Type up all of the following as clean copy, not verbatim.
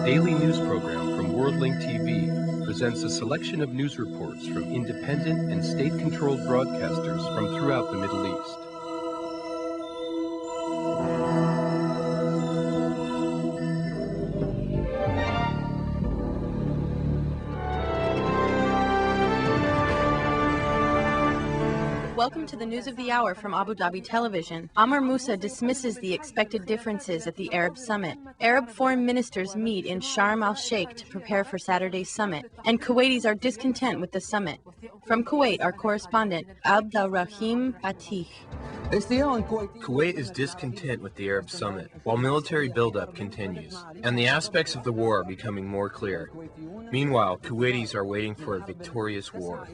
daily news program from WorldLink TV presents a selection of news reports from independent and state-controlled broadcasters from throughout the Middle East. Welcome to the news of the hour from Abu Dhabi Television. Amr Moussa dismisses the expected differences at the Arab Summit. Arab foreign ministers meet in Sharm el-Sheikh to prepare for Saturday's summit, and Kuwaitis are discontent with the summit. From Kuwait, our correspondent, Abdelrahim Atih. Kuwait is discontent with the Arab Summit, while military buildup continues, and the aspects of the war are becoming more clear. Meanwhile, Kuwaitis are waiting for a victorious war.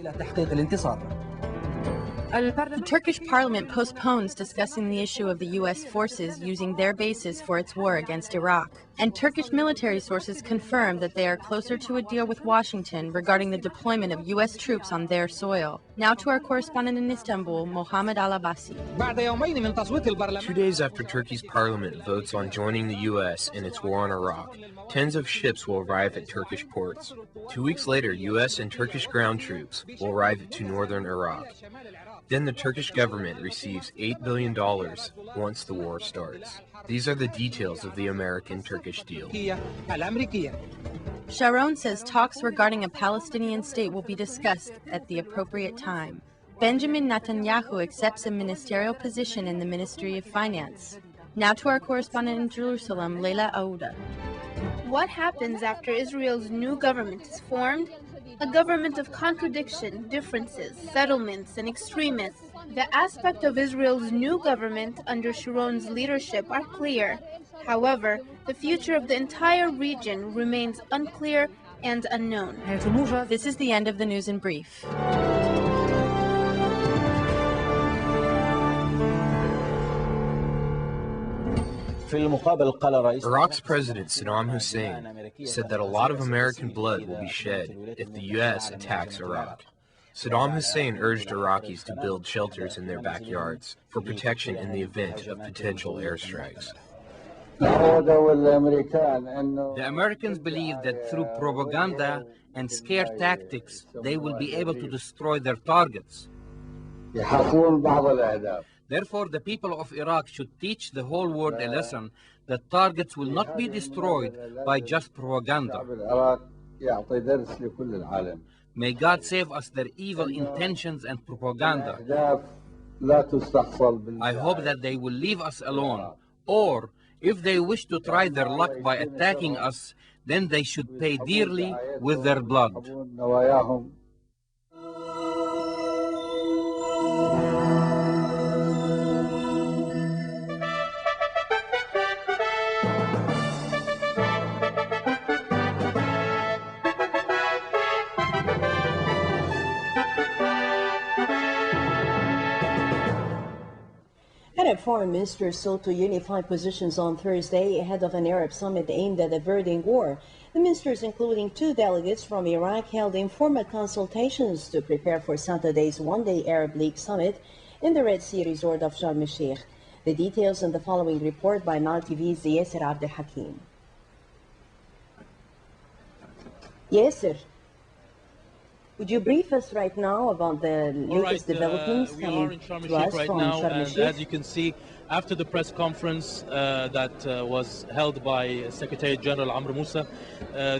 The Turkish parliament postpones discussing the issue of the U.S. forces using their bases for its war against Iraq. And Turkish military sources confirm that they are closer to a deal with Washington regarding the deployment of U.S. troops on their soil. Now to our correspondent in Istanbul, Mohammed Al-Abbasi. 2 days after Turkey's parliament votes on joining the U.S. in its war on Iraq, tens of ships will arrive at Turkish ports. 2 weeks later, U.S. and Turkish ground troops will arrive to northern Iraq. Then the Turkish government receives $8 billion once the war starts. These are the details of the American-Turkish deal. Sharon says talks regarding a Palestinian state will be discussed at the appropriate time. Benjamin Netanyahu accepts a ministerial position in the Ministry of Finance. Now to our correspondent in Jerusalem, Leila Aouda. What happens after Israel's new government is formed? A government of contradiction, differences, settlements, and extremists. The aspects of Israel's new government under Sharon's leadership are clear. However, the future of the entire region remains unclear and unknown. This is the end of the news in brief. Iraq's President Saddam Hussein said that a lot of American blood will be shed if the U.S. attacks Iraq. Saddam Hussein urged Iraqis to build shelters in their backyards for protection in the event of potential airstrikes. The Americans believe that through propaganda and scare tactics, they will be able to destroy their targets. Therefore, the people of Iraq should teach the whole world a lesson that targets will not be destroyed by just propaganda. May God save us their evil intentions and propaganda. I hope that they will leave us alone, or if they wish to try their luck by attacking us, then they should pay dearly with their blood. Arab foreign ministers sought to unify positions on Thursday ahead of an Arab summit aimed at averting war. The ministers, including 2 delegates from Iraq, held informal consultations to prepare for Saturday's one-day Arab League summit in the Red Sea resort of Sharm el-Sheikh. The details in the following report by Nile TV's Yasser Abdel Hakim. Yasser, would you brief us right now about the latest developments coming to us from Sharm el-Sheikh? As you can see, after the press conference that was held by Secretary General Amr Moussa,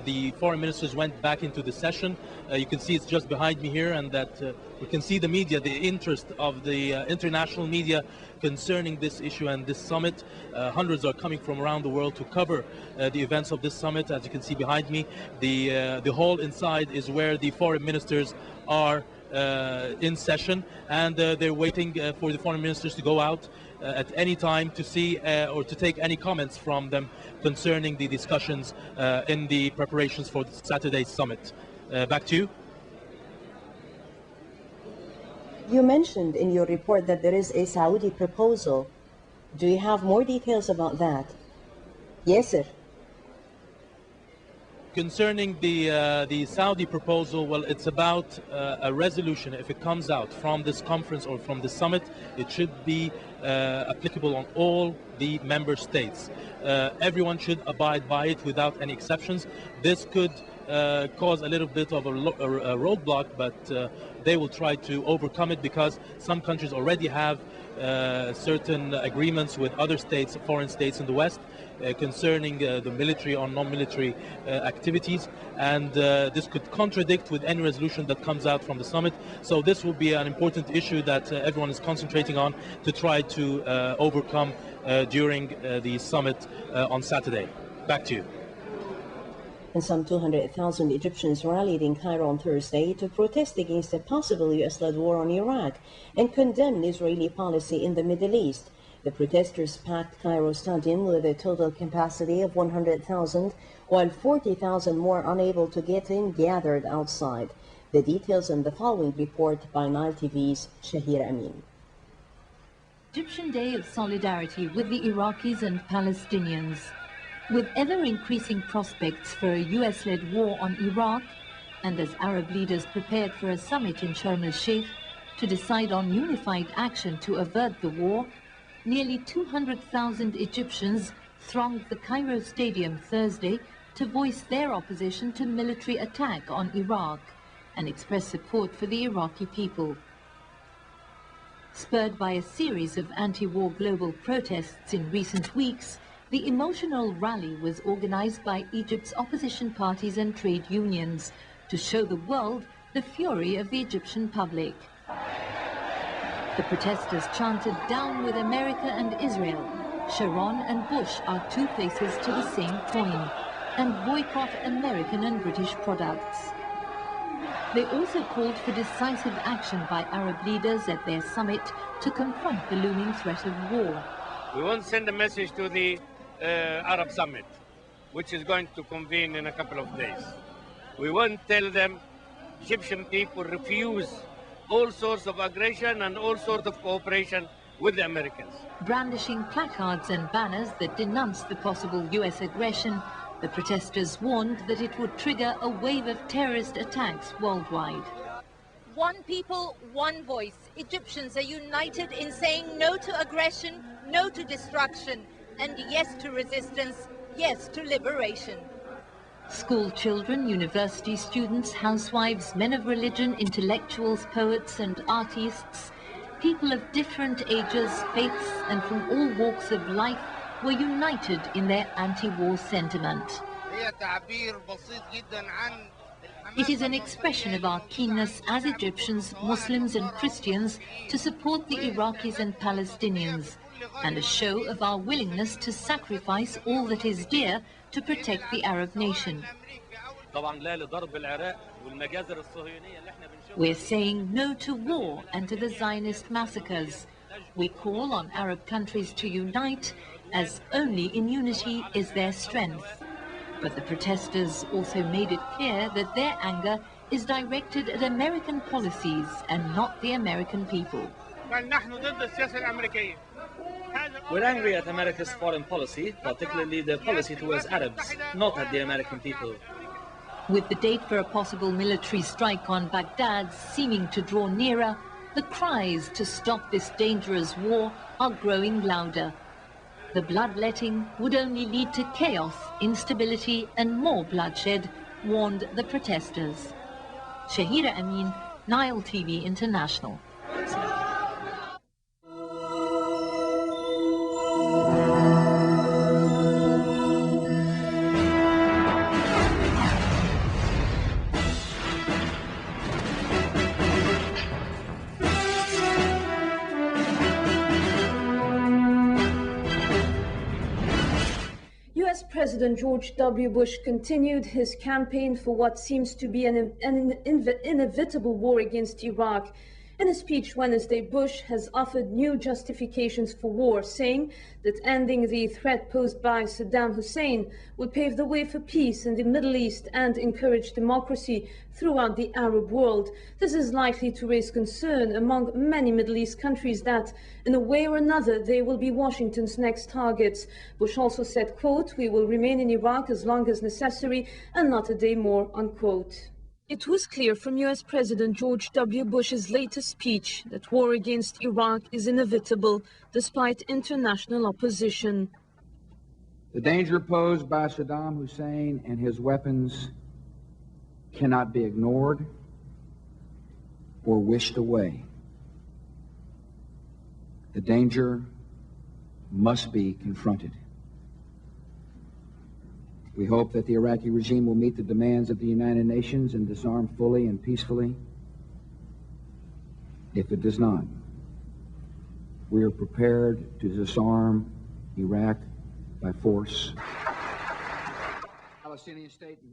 the foreign ministers went back into the session. You can see it's just behind me here, and that we can see the media, the interest of the international media concerning this issue and this summit. Hundreds are coming from around the world to cover the events of this summit. As you can see behind me, the hall inside is where the foreign ministers are in session, and they're waiting for the foreign ministers to go out at any time to see or to take any comments from them concerning the discussions in the preparations for Saturday's summit. Back to you. You mentioned in your report that there is a Saudi proposal. Do you have more details about that? Yes, sir. Concerning the Saudi proposal, well, it's about a resolution. If it comes out from this conference or from the summit, it should be applicable on all the member states. Everyone should abide by it without any exceptions. This could cause a little bit of a roadblock, but they will try to overcome it because some countries already have certain agreements with other states, foreign states in the West, concerning the military or non-military activities, and this could contradict with any resolution that comes out from the summit. So this will be an important issue that everyone is concentrating on to try to overcome during the summit on Saturday. Back to you. And some 200,000 Egyptians rallied in Cairo on Thursday to protest against a possible U.S.-led war on Iraq and condemn Israeli policy in the Middle East. The protesters packed Cairo Stadium with a total capacity of 100,000, while 40,000 more unable to get in gathered outside. The details in the following report by Nile TV's Shahir Amin. Egyptian Day of Solidarity with the Iraqis and Palestinians. With ever-increasing prospects for a US-led war on Iraq, and as Arab leaders prepared for a summit in Sharm el-Sheikh to decide on unified action to avert the war, nearly 200,000 Egyptians thronged the Cairo Stadium Thursday to voice their opposition to military attack on Iraq and express support for the Iraqi people. Spurred by a series of anti-war global protests in recent weeks, the emotional rally was organized by Egypt's opposition parties and trade unions to show the world the fury of the Egyptian public. The protesters chanted, "Down with America and Israel. Sharon and Bush are two faces to the same coin," and "Boycott American and British products." They also called for decisive action by Arab leaders at their summit to confront the looming threat of war. We want to send a message to the Arab Summit, which is going to convene in a couple of days. We want to tell them Egyptian people refuse all sorts of aggression and all sorts of cooperation with the Americans. Brandishing placards and banners that denounced the possible US aggression, the protesters warned that it would trigger a wave of terrorist attacks worldwide. One people, one voice. Egyptians are united in saying no to aggression, no to destruction, and yes to resistance, yes to liberation. School children, university students, housewives, men of religion, intellectuals, poets and artists, people of different ages, faiths and from all walks of life were united in their anti-war sentiment. It is an expression of our keenness as Egyptians, Muslims and Christians to support the Iraqis and Palestinians, and a show of our willingness to sacrifice all that is dear to protect the Arab nation. We're saying no to war and to the Zionist massacres. We call on Arab countries to unite, as only in unity is their strength. But the protesters also made it clear that their anger is directed at American policies and not the American people. We're angry at America's foreign policy, particularly the policy towards Arabs, not at the American people. With the date for a possible military strike on Baghdad seeming to draw nearer, the cries to stop this dangerous war are growing louder. The bloodletting would only lead to chaos, instability and more bloodshed, warned the protesters. Shahira Amin, Nile TV International. President George W. Bush continued his campaign for what seems to be an inevitable war against Iraq In a speech Wednesday, Bush has offered new justifications for war, saying that ending the threat posed by Saddam Hussein would pave the way for peace in the Middle East and encourage democracy throughout the Arab world. This is likely to raise concern among many Middle East countries that, in a way or another, they will be Washington's next targets. Bush also said, quote, "We will remain in Iraq as long as necessary and not a day more," unquote. It was clear from U.S. President George W. Bush's latest speech that war against Iraq is inevitable, despite international opposition. The danger posed by Saddam Hussein and his weapons cannot be ignored or wished away. The danger must be confronted. We hope that the Iraqi regime will meet the demands of the United Nations and disarm fully and peacefully. If it does not, we are prepared to disarm Iraq by force.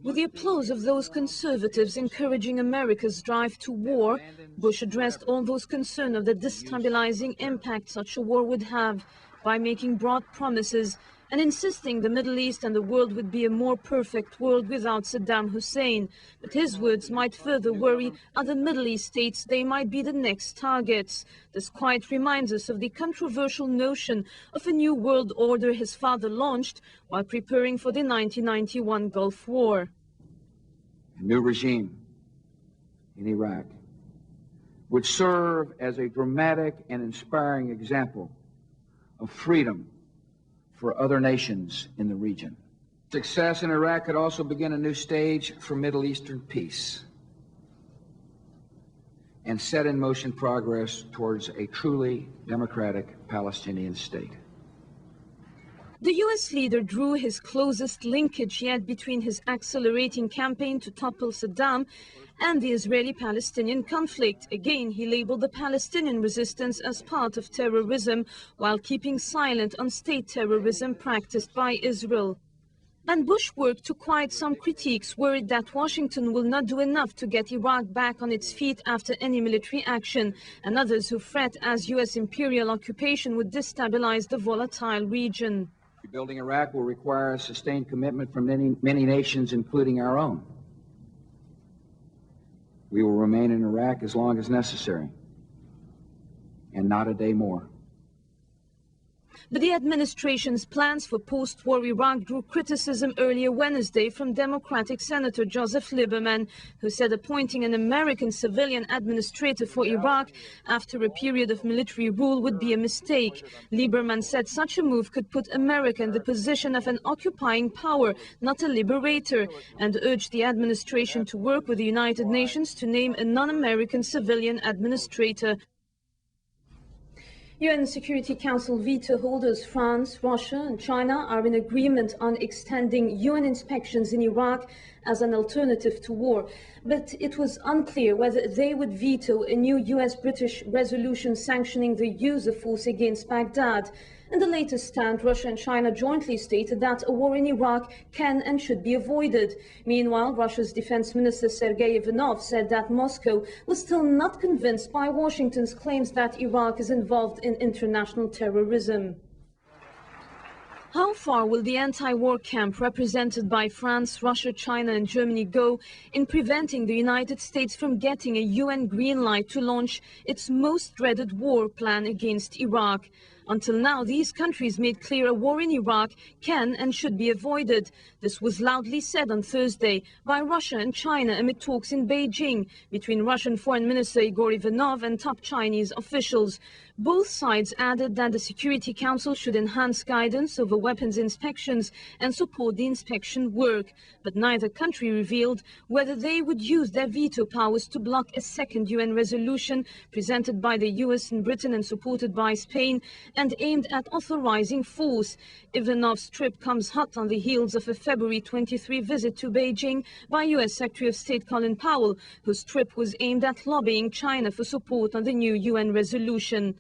With the applause of those conservatives encouraging America's drive to war, Bush addressed all those concerned of the destabilizing impact such a war would have by making broad promises and insisting the Middle East and the world would be a more perfect world without Saddam Hussein. But his words might further worry other Middle East states they might be the next targets. This quite reminds us of the controversial notion of a new world order his father launched while preparing for the 1991 Gulf War. A new regime in Iraq would serve as a dramatic and inspiring example of freedom for other nations in the region. Success in Iraq could also begin a new stage for Middle Eastern peace and set in motion progress towards a truly democratic Palestinian state. The U.S. leader drew his closest linkage yet between his accelerating campaign to topple Saddam and the Israeli-Palestinian conflict. Again, he labeled the Palestinian resistance as part of terrorism, while keeping silent on state terrorism practiced by Israel. And Bush worked to quiet some critiques, worried that Washington will not do enough to get Iraq back on its feet after any military action, and others who fret as U.S. imperial occupation would destabilize the volatile region. Rebuilding Iraq will require a sustained commitment from many nations, including our own. We will remain in Iraq as long as necessary, and not a day more. But the administration's plans for post-war Iraq drew criticism earlier Wednesday from Democratic Senator Joseph Lieberman, who said appointing an American civilian administrator for Iraq after a period of military rule would be a mistake. Lieberman said such a move could put America in the position of an occupying power, not a liberator, and urged the administration to work with the United Nations to name a non-American civilian administrator. UN Security Council veto holders France, Russia and China are in agreement on extending UN inspections in Iraq as an alternative to war. But it was unclear whether they would veto a new US-British resolution sanctioning the use of force against Baghdad. In the latest stand, Russia and China jointly stated that a war in Iraq can and should be avoided. Meanwhile, Russia's Defense Minister Sergei Ivanov said that Moscow was still not convinced by Washington's claims that Iraq is involved in international terrorism. How far will the anti-war camp represented by France, Russia, China and Germany go in preventing the United States from getting a UN green light to launch its most dreaded war plan against Iraq? Until now, these countries made clear a war in Iraq can and should be avoided. This was loudly said on Thursday by Russia and China amid talks in Beijing between Russian Foreign Minister Igor Ivanov and top Chinese officials. Both sides added that the Security Council should enhance guidance over weapons inspections and support the inspection work. But neither country revealed whether they would use their veto powers to block a second UN resolution presented by the US and Britain and supported by Spain and aimed at authorizing force. Ivanov's trip comes hot on the heels of a February 23 visit to Beijing by US Secretary of State Colin Powell, whose trip was aimed at lobbying China for support on the new UN resolution.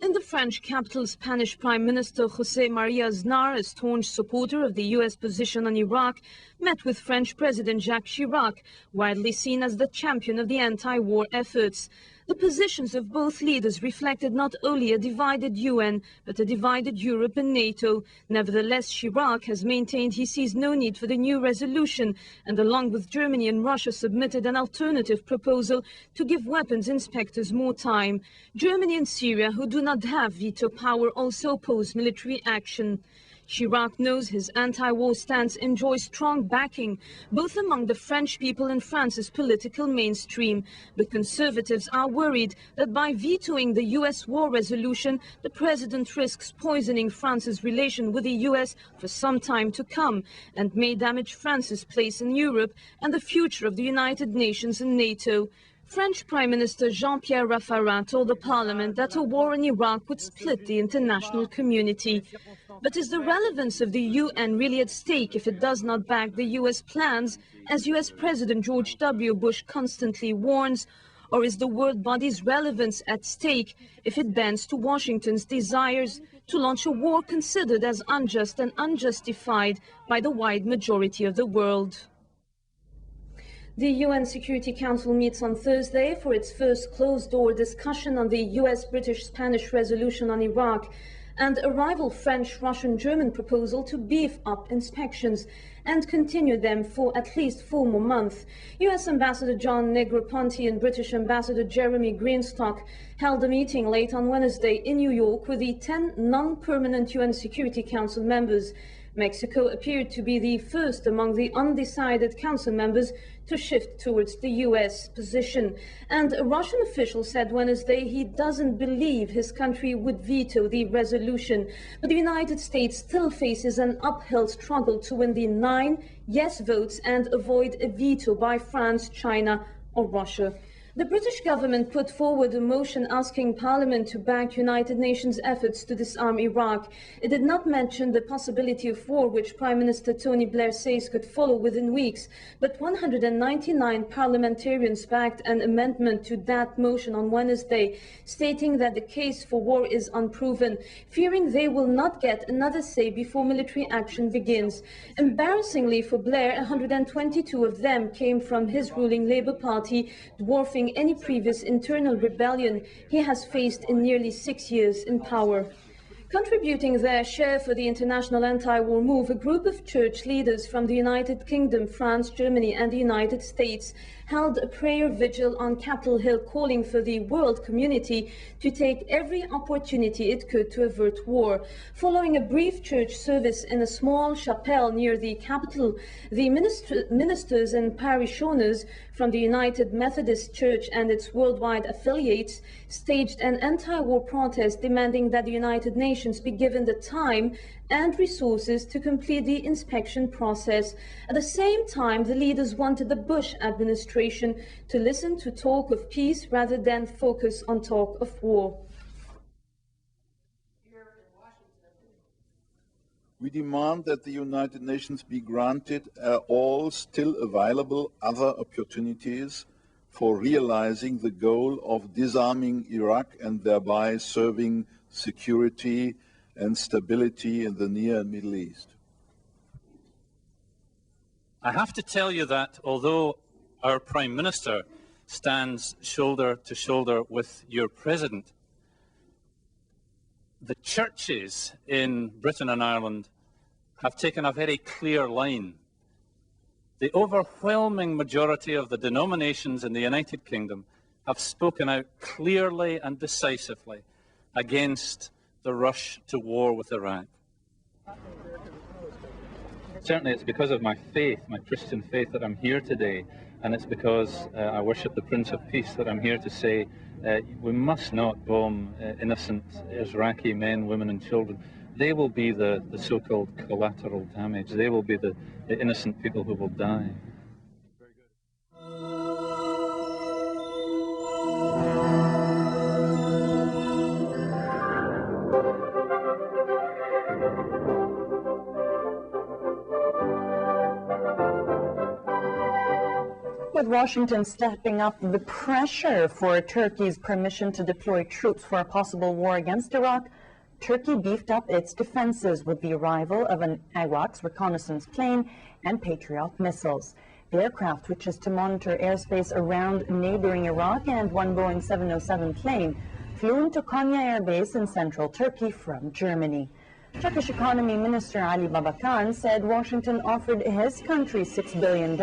In the French capital, Spanish Prime Minister José María Aznar, a staunch supporter of the US position on Iraq, met with French President Jacques Chirac, widely seen as the champion of the anti-war efforts. The positions of both leaders reflected not only a divided UN, but a divided Europe and NATO. Nevertheless, Chirac has maintained he sees no need for the new resolution, and along with Germany and Russia submitted an alternative proposal to give weapons inspectors more time. Germany and Syria, who do not have veto power, also oppose military action. Chirac knows his anti-war stance enjoys strong backing, both among the French people and France's political mainstream. But conservatives are worried that by vetoing the US war resolution, the president risks poisoning France's relation with the US for some time to come, and may damage France's place in Europe and the future of the United Nations and NATO. French Prime Minister Jean-Pierre Raffarin told the parliament that a war in Iraq would split the international community. But is the relevance of the UN really at stake if it does not back the US plans, as US President George W. Bush constantly warns? Or is the world body's relevance at stake if it bends to Washington's desires to launch a war considered as unjust and unjustified by the wide majority of the world? The UN Security Council meets on Thursday for its first closed-door discussion on the US-British-Spanish resolution on Iraq and a rival French, Russian, German proposal to beef up inspections and continue them for at least 4 more months. US Ambassador John Negroponte and British Ambassador Jeremy Greenstock held a meeting late on Wednesday in New York with the 10 non-permanent UN Security Council members. Mexico appeared to be the first among the undecided council members to shift towards the US position. And a Russian official said Wednesday he doesn't believe his country would veto the resolution. But the United States still faces an uphill struggle to win the 9 yes votes and avoid a veto by France, China or Russia. The British government put forward a motion asking Parliament to back United Nations efforts to disarm Iraq. It did not mention the possibility of war, which Prime Minister Tony Blair says could follow within weeks. But 199 parliamentarians backed an amendment to that motion on Wednesday, stating that the case for war is unproven, fearing they will not get another say before military action begins. Embarrassingly for Blair, 122 of them came from his ruling Labour Party, dwarfing any previous internal rebellion he has faced in nearly 6 years in power. Contributing their share for the international anti-war move, a group of church leaders from the United Kingdom, France, Germany and the United States held a prayer vigil on Capitol Hill calling for the world community to take every opportunity it could to avert war. Following a brief church service in a small chapel near the Capitol, the ministers and parishioners from the United Methodist Church and its worldwide affiliates staged an anti-war protest demanding that the United Nations be given the time and resources to complete the inspection process. At the same time, the leaders wanted the Bush administration to listen to talk of peace rather than focus on talk of war. We demand that the United Nations be granted all still available other opportunities for realizing the goal of disarming Iraq and thereby serving security and stability in the Near and Middle East. I have to tell you that although our Prime Minister stands shoulder to shoulder with your President, the churches in Britain and Ireland have taken a very clear line. The overwhelming majority of the denominations in the United Kingdom have spoken out clearly and decisively against the rush to war with Iraq. Certainly it's because of my faith, my Christian faith, that I'm here today, and it's because I worship the Prince of Peace that I'm here to say we must not bomb innocent Iraqi men, women and children. They will be the so-called collateral damage. They will be the innocent people who will die. With Washington stepping up the pressure for Turkey's permission to deploy troops for a possible war against Iraq, Turkey beefed up its defenses with the arrival of an AWACS reconnaissance plane and Patriot missiles. aircraft, which is to monitor airspace around neighboring Iraq, and one Boeing 707 plane flew into Konya Air Base in central Turkey from Germany. Turkish Economy Minister Ali Babakan said Washington offered his country $6 billion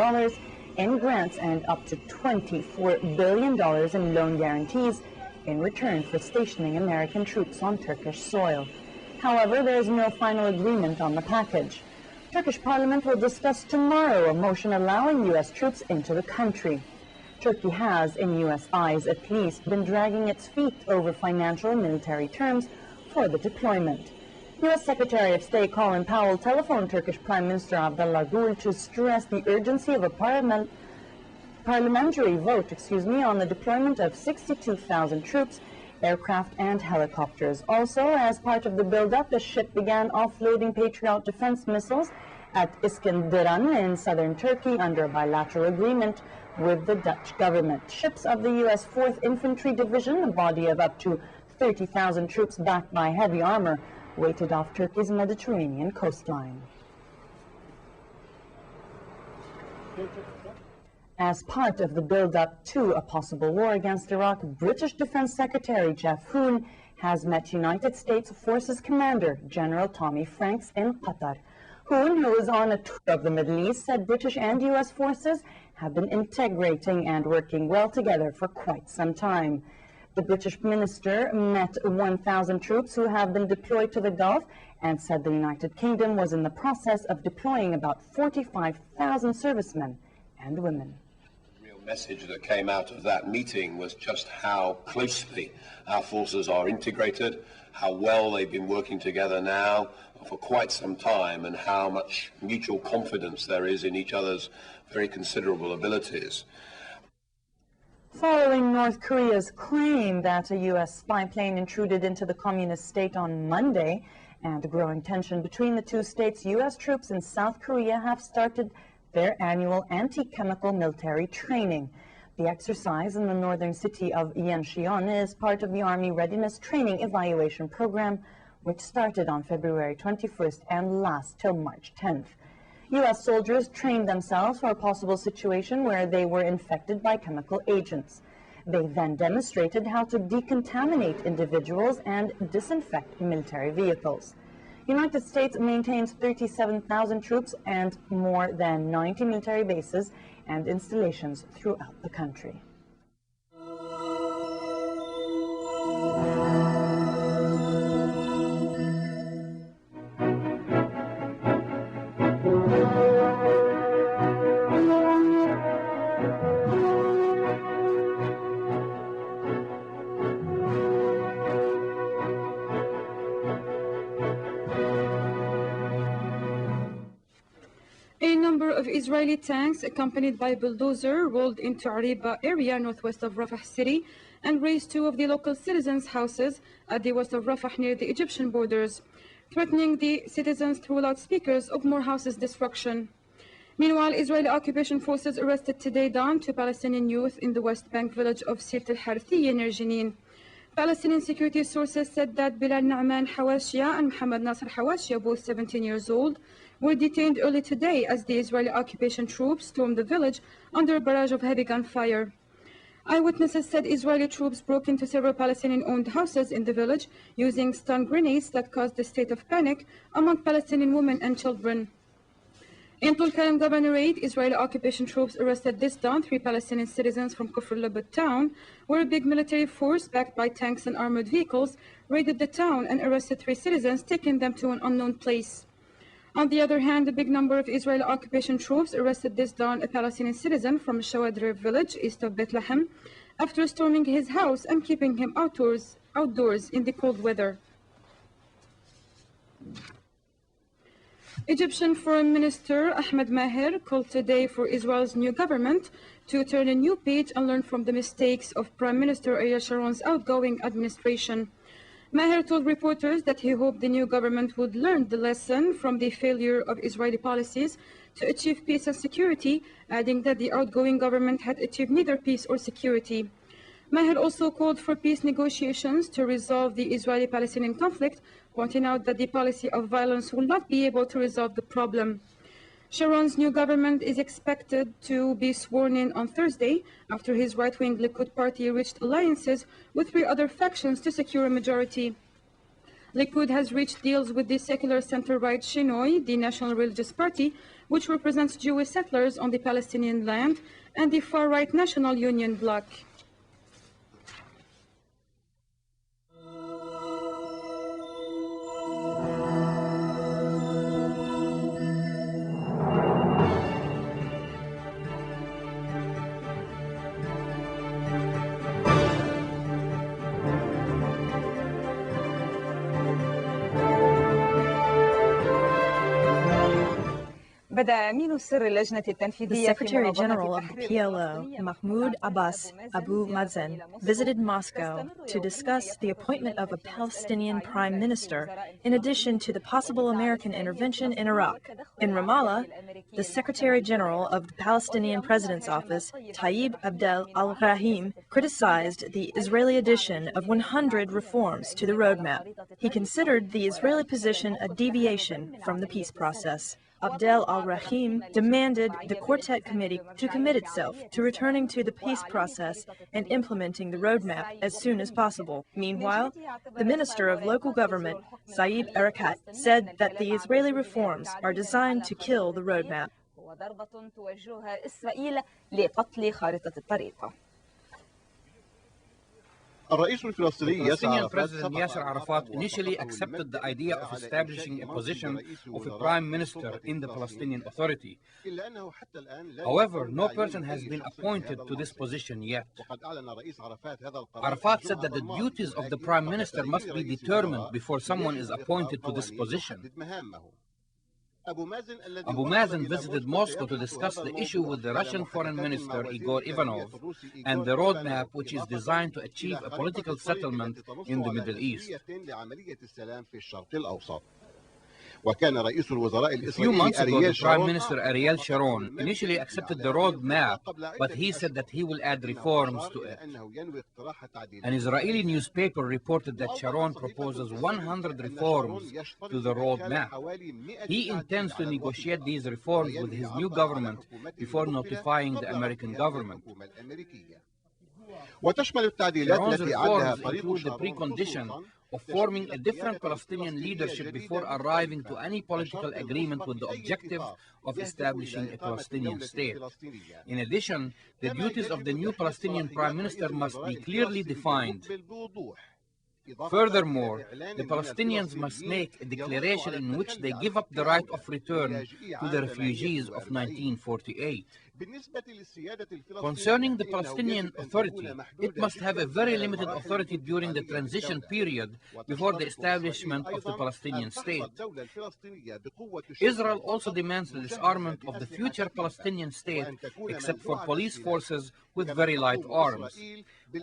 in grants and up to $24 billion in loan guarantees in return for stationing American troops on Turkish soil. However, there is no final agreement on the package. Turkish Parliament will discuss tomorrow a motion allowing U.S. troops into the country. Turkey has, in U.S. eyes at least, been dragging its feet over financial and military terms for the deployment. U.S. Secretary of State Colin Powell telephoned Turkish Prime Minister Abdullah Gül to stress the urgency of a parliamentary vote on the deployment of 62,000 troops, aircraft and helicopters. Also, as part of the build-up, the ship began offloading Patriot defense missiles at Iskenderun in southern Turkey under a bilateral agreement with the Dutch government. Ships of the U.S. 4th Infantry Division, a body of up to 30,000 troops backed by heavy armor, waited off Turkey's Mediterranean coastline. As part of the build-up to a possible war against Iraq, British Defense Secretary Jeff Hoon has met United States Forces Commander General Tommy Franks in Qatar. Hoon, who is on a tour of the Middle East, said British and U.S. forces have been integrating and working well together for quite some time. The British minister met 1,000 troops who have been deployed to the Gulf and said the United Kingdom was in the process of deploying about 45,000 servicemen and women. The real message that came out of that meeting was just how closely our forces are integrated, how well they've been working together now for quite some time, and how much mutual confidence there is in each other's very considerable abilities. Following North Korea's claim that a U.S. spy plane intruded into the communist state on Monday and growing tension between the two states, U.S. troops in South Korea have started their annual anti-chemical military training. The exercise in the northern city of Yeoncheon is part of the Army Readiness Training Evaluation Program, which started on February 21st and lasts till March 10th. U.S. soldiers trained themselves for a possible situation where they were infected by chemical agents. They then demonstrated how to decontaminate individuals and disinfect military vehicles. United States maintains 37,000 troops and more than 90 military bases and installations throughout the country. A number of Israeli tanks accompanied by bulldozer rolled into Ariba area northwest of Rafah city and razed two of the local citizens' houses at the west of Rafah near the Egyptian borders, threatening the citizens through loudspeakers of more houses' destruction. Meanwhile, Israeli occupation forces arrested today dawn two Palestinian youth in the West Bank village of Sirt al-Harthiyya near Jenin. Palestinian security sources said that Bilal Na'man Hawashia and Muhammad Nasser Hawashia, both 17 years old, were detained early today as the Israeli occupation troops stormed the village under a barrage of heavy gunfire. Eyewitnesses said Israeli troops broke into several Palestinian-owned houses in the village using stun grenades that caused a state of panic among Palestinian women and children. In Tulkarem Governorate, Israeli occupation troops arrested this dawn three Palestinian citizens from Kufr Labad town, where a big military force backed by tanks and armored vehicles raided the town and arrested three citizens, taking them to an unknown place. On the other hand, a big number of Israeli occupation troops arrested this dawn a Palestinian citizen from Shawadr village east of Bethlehem after storming his house and keeping him outdoors in the cold weather. Egyptian Foreign Minister Ahmed Maher called today for Israel's new government to turn a new page and learn from the mistakes of Prime Minister Ariel Sharon's outgoing administration. Maher told reporters that he hoped the new government would learn the lesson from the failure of Israeli policies to achieve peace and security, adding that the outgoing government had achieved neither peace or security. Maher also called for peace negotiations to resolve the Israeli-Palestinian conflict, pointing out that the policy of violence will not be able to resolve the problem. Sharon's new government is expected to be sworn in on Thursday after his right-wing Likud party reached alliances with 3 other factions to secure a majority. Likud has reached deals with the secular center-right Shinoi, the National Religious Party, which represents Jewish settlers on the Palestinian land, and the far-right National Union bloc. The Secretary General of the PLO, Mahmoud Abbas Abu Mazen, visited Moscow to discuss the appointment of a Palestinian prime minister, in addition to the possible American intervention in Iraq. In Ramallah, the Secretary General of the Palestinian President's Office, Tayyib Abdel al-Rahim, criticized the Israeli addition of 100 reforms to the roadmap. He considered the Israeli position a deviation from the peace process. Abdel al-Rahim demanded the Quartet Committee to commit itself to returning to the peace process and implementing the roadmap as soon as possible. Meanwhile, the Minister of Local Government, Saeb Erekat, said that the Israeli reforms are designed to kill the roadmap. Palestinian President Yasser Arafat initially accepted the idea of establishing a position of a prime minister in the Palestinian Authority. However, no person has been appointed to this position yet. Arafat said that the duties of the prime minister must be determined before someone is appointed to this position. Abu Mazen visited Moscow to discuss the issue with the Russian Foreign Minister Igor Ivanov and the roadmap which is designed to achieve a political settlement in the Middle East. A few months ago, the Prime Minister Ariel Sharon initially accepted the roadmap, but he said that he will add reforms to it. An Israeli newspaper reported that Sharon proposes 100 reforms to the roadmap. He intends to negotiate these reforms with his new government before notifying the American government. Sharon's reforms include the precondition of forming a different Palestinian leadership before arriving to any political agreement with the objective of establishing a Palestinian state. In addition, the duties of the new Palestinian Prime Minister must be clearly defined. Furthermore, the Palestinians must make a declaration in which they give up the right of return to the refugees of 1948. Concerning the Palestinian Authority, it must have a very limited authority during the transition period before the establishment of the Palestinian state. Israel also demands the disarmament of the future Palestinian state, except for police forces with very light arms.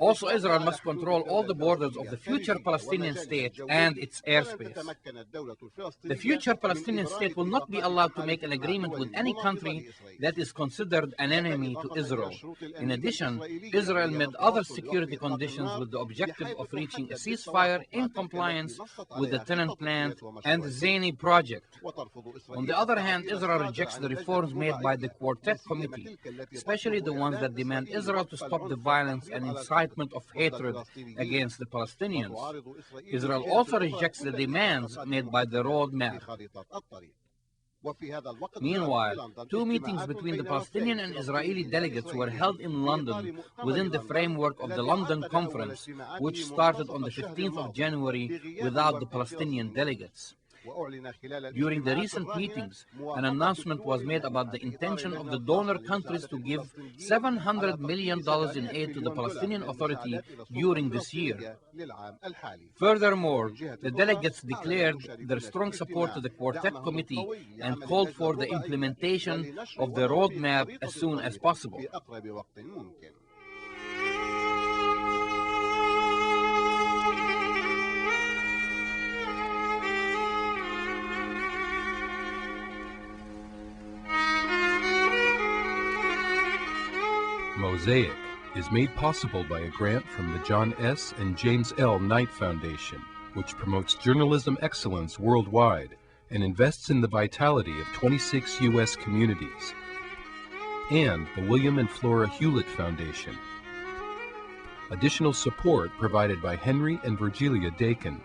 Also, Israel must control all the borders of the future Palestinian state and its airspace. The future Palestinian state will not be allowed to make an agreement with any country that is considered an enemy to Israel. In addition, Israel made other security conditions with the objective of reaching a ceasefire in compliance with the Tenant Plan and the Zany Project. On the other hand, Israel rejects the reforms made by the Quartet Committee, especially the ones that demand Israel to stop the violence and incitement of hatred against the Palestinians. Israel also rejects the demands made by the roadmap. Meanwhile, two meetings between the Palestinian and Israeli delegates were held in London within the framework of the London Conference, which started on the 15th of January without the Palestinian delegates. During the recent meetings, an announcement was made about the intention of the donor countries to give $700 million in aid to the Palestinian Authority during this year. Furthermore, the delegates declared their strong support to the Quartet Committee and called for the implementation of the roadmap as soon as possible. Mosaic is made possible by a grant from the John S. and James L. Knight Foundation, which promotes journalism excellence worldwide and invests in the vitality of 26 U.S. communities, and the William and Flora Hewlett Foundation. Additional support provided by Henry and Virgilia Dakin.